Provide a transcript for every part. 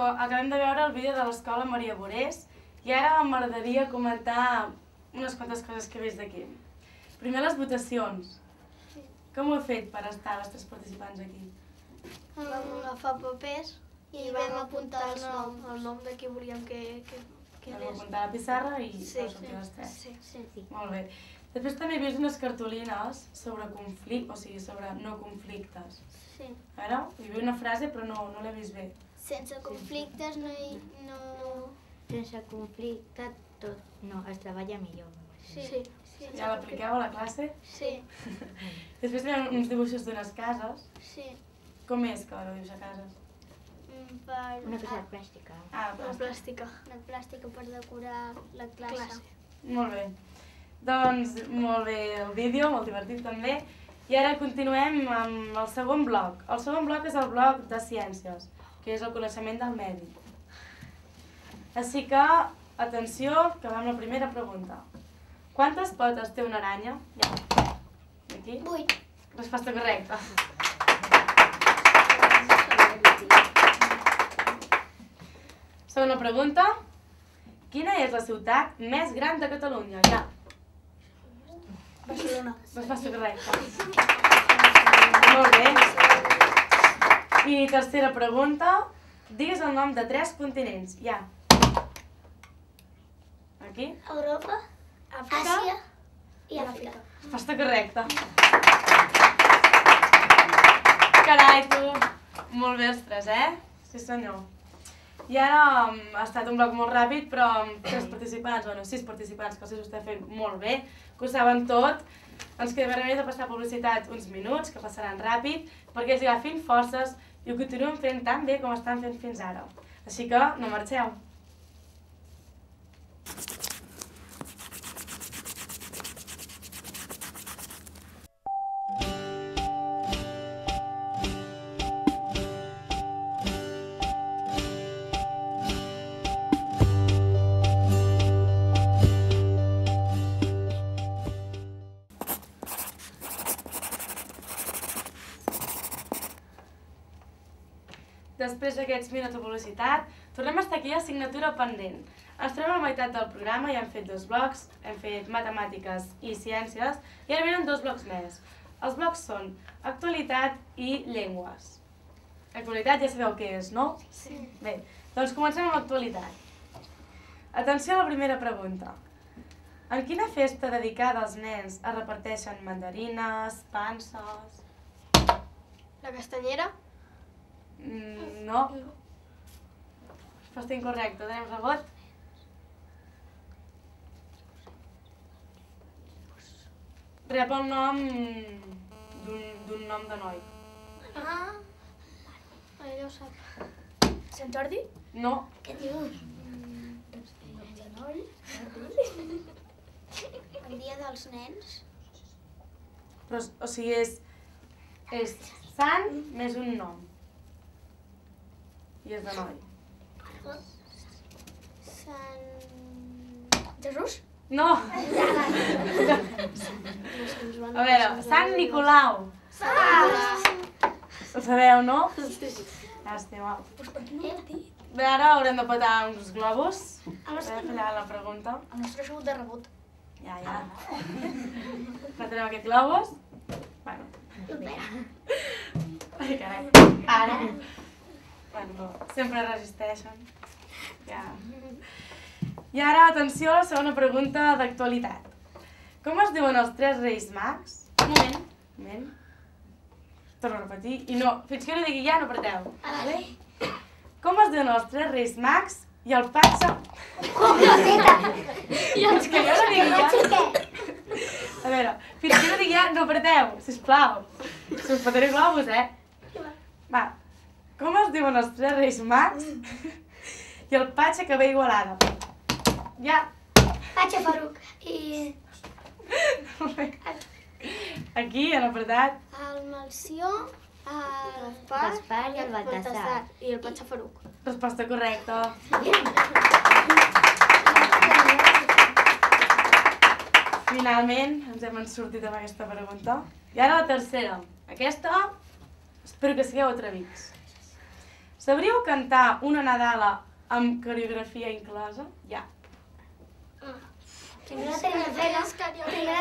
acabem de veure el vídeo de l'escola Maria Borés i ara m'agradaria comentar unes quantes coses que veig d'aquí. Primer, les votacions. Com ho heu fet per estar les 3 participants aquí? Vam agafar papers i vam apuntar el nom de qui volíem que Vam apuntar a la pissarra i vau sortir les 3. Sí. Molt bé. Després també he vist unes cartolines sobre sobre no conflictes. Sí. A veure, hi havia una frase però no l'he vist bé. Sense conflictes no... Sense conflicte tot es treballa millor. Sí. Ja l'apliqueu a la classe? Sí. Després veiem uns dibuixos d'unes cases. Sí. Com és que vau dibuixar cases? Una peça de plàstica. Una plàstica per decorar la classe. Molt bé. Doncs molt bé el vídeo, molt divertit també. I ara continuem amb el segon bloc. El segon bloc és el bloc de ciències, que és el coneixement del medi. Així que, atenció, que va amb la primera pregunta. Quantes potes té una aranya? Aquí? 8. Resposta correcta. Segona pregunta. Quina és la ciutat més gran de Catalunya? Barcelona. Resposta correcta. Molt bé. I tercera pregunta. Digues el nom de 3 continents. Aquí? Europa, Àsia i Àfrica. Resposta correcta. Carai, tu! Molt bé els 3, Sí senyor. I ara ha estat un bloc molt ràpid, però amb 3 participants, 6 participants, que els ho esteu fent molt bé, que ho saben tot. Ens queda remei de passar publicitat uns minuts, que passaran ràpid, perquè ells agafin forces i ho continuen fent tan bé com estan fent fins ara. Així que no marxeu. Després d'aquests minuts de publicitat, tornem a estar aquí a assignatura pendent. Ens trobem a la meitat del programa, ja hem fet 2 blocs, hem fet matemàtiques i ciències, i ara venen 2 blocs més. Els blocs són actualitat i llengües. Actualitat ja sabeu què és, no? Sí. Bé, doncs comencem amb l'actualitat. Atenció a la primera pregunta. En quina festa dedicada als nens es reparteixen mandarines, panses... La castanyera? No. Resposta incorrecta. Tenim rebot? Rep el nom d'un nom de noi. Allò ho sap. Sant Jordi? No. Què dius? De noi? El dia dels nens? Però, o sigui, és sant més un nom. I és de noi. Sant... Jesús? No! A veure, Sant Nicolau. Ho sabeu, no? Llàstima. Bé, ara haurem de petar uns globus. He fallat la pregunta. El nostre ha sigut de rebut. Ja. Petarem aquest globus. Bueno. Ai, carai. Ara. Bueno, sempre resisteixen. Ja. I ara, atenció a la segona pregunta d'actualitat. Com es diuen els 3 Reis Mags? Un moment. Torno a repetir. I no, fins que no digui ja, no apreteu. Com es diuen els 3 Reis Mags i el Patxa... Fins que jo no digui ja... A veure, fins que no digui ja, no apreteu, sisplau. Si us petaré globus, Va. Com es diuen els 3 Reis Mags i el Patxa que ve a Igualada? Ja. Patxa Faruc i... Aquí, han apretat. El Melció, el Gaspar i el Baltasar. I el Patxa Faruc. Resposta correcta. Finalment ens hem sortit amb aquesta pregunta. I ara la tercera. Aquesta, espero que sigueu atrevits. Sabríeu cantar una Nadala amb coreografia inclosa? Ja. Primera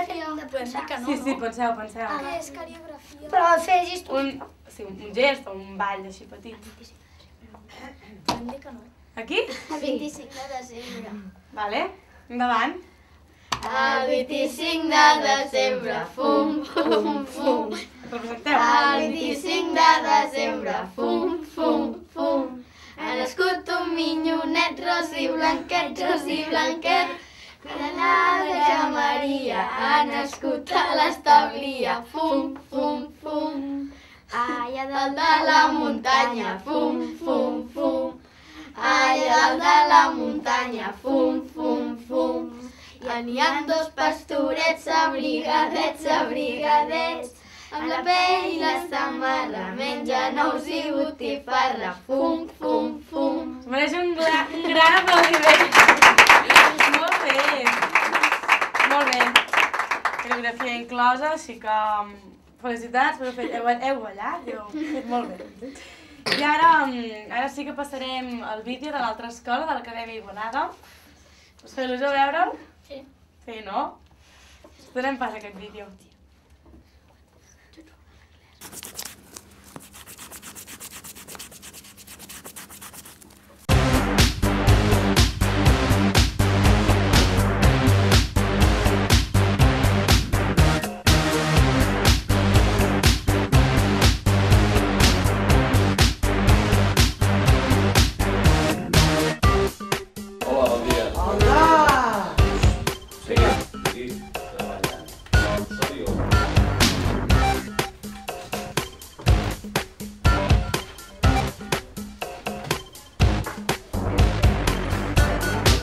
tenim de pensar. Sí, penseu. Què és coreografia? Però fer gest... Un gest o un ball així petit. Aquí? El 25 de desembre. Vale, endavant. El 25 de desembre, fum, fum, fum. Representeu. El 25 de desembre, fum, fum, fum. Ha nascut un minyonet ros i blanquet. La Verge Maria ha nascut a l'establia, fum, fum, fum. Allà Dalt de la muntanya, fum, fum, fum. Allà dalt de la muntanya, fum, fum, fum. I n'hi ha dos pastorets abrigadets, amb la pell i la samarra, mengen ous i botifarra, fum, fum, fum. Es mereix un gran aplaudiment. Molt bé. Coreografia inclosa, així que felicitats per heu ballat, heu fet molt bé. I ara sí que passarem al vídeo de l'altra escola, de l'Acadèmia Igualada. Us fa il·lusió veure'l? Sí. Sí, no? Donem pas a aquest vídeo.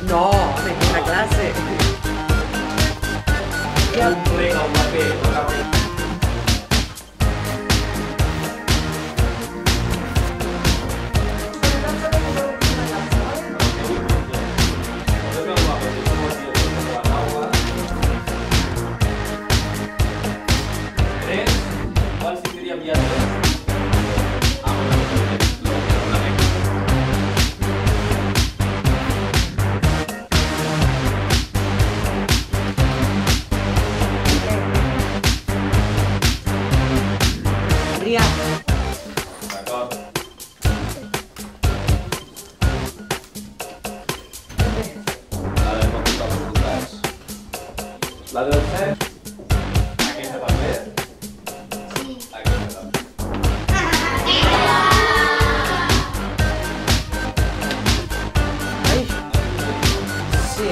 No, en quina classe? Plega el paper. D'acord. Ara hem apuntat els resultats. La del 7, aquesta també? Sí. Aquesta també. Ai, sí.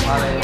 Vale.